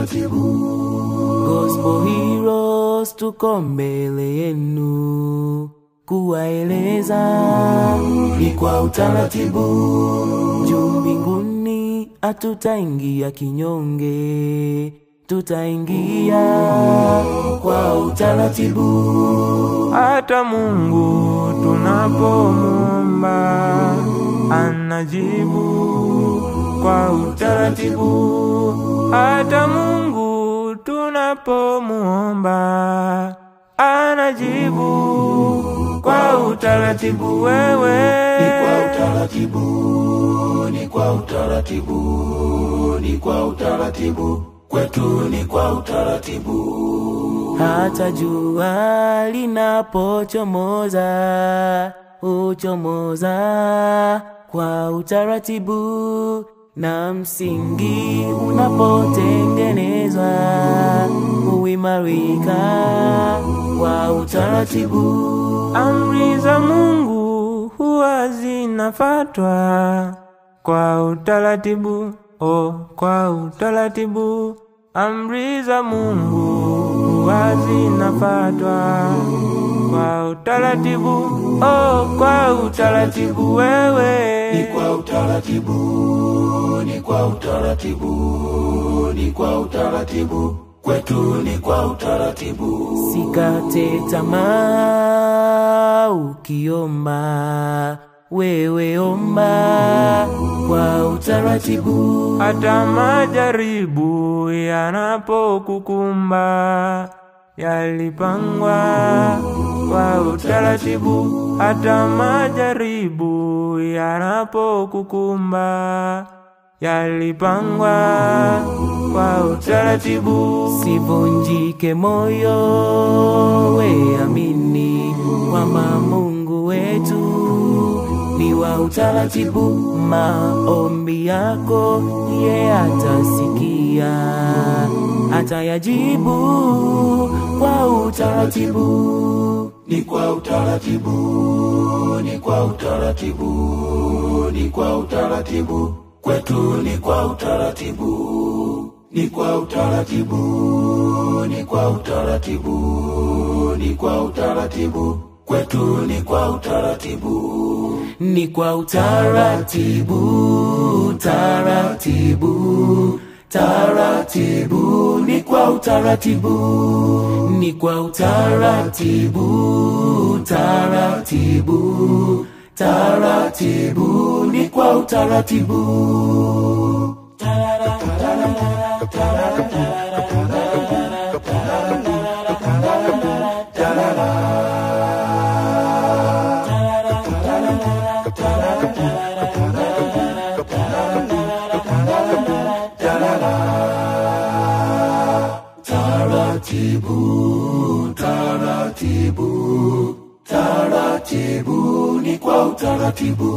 utaratibu. Gospel Heroes tuko mbele yenu kuwaeleza ni kwa utaratibu. Juu mbinguni hatutaingia kinyonge, tutaingia kwa utaratibu. Hata Mungu tunapomuomba anajibu kwa utaratibu. Hata Mungu tunapomuomba anajibu kwa utaratibu. Wewe ni kwa utaratibu, ni kwa utaratibu, ni kwa utaratibu. Kwetu ni kwa utaratibu. Hata jua linapochomoza huchomoza kwa utaratibu, na msingi unapotengenezwa huimarika kwa utaratibu. Amri za Mungu huwa zinafuatwa kwa utaratibu. Kwa utaratibu. Amri za Mungu huwa zinafuatwa kwa utaratibu. Kwa utaratibu. Wewe ni kwa utaratibu, ni kwa utaratibu, ni kwa utaratibu. Kwetu ni kwa utaratibu. Sikate tamaa ukiomba, wewe omba kwa utaratibu. Hata majaribu yanapokukumba yalipangwa kwa utaratibu. Hata majaribu yanapokukumba yalipangwa kwa utaratibu. Sivunjike moyo, we amini kwamba Mungu wetu ni wa utaratibu. Maombi yako yeye atasikia, atayajibu kwa utaratibu. Ni kwa utaratibu, ni kwa utaratibu, ni kwa utaratibu. Kwetu ni kwa utaratibu. Ni kwa utaratibu, ni kwa utaratibu, ni kwa utaratibu. Kwetu ni kwa utaratibu. Ni kwa utaratibu, taratibu, taratibu. Ni kwa utaratibu, ni kwa utaratibu, taratibu, taratibu. Ni kwa utaratibu. Taratibu, taratibu, taratibu. Ni kwa utaratibu.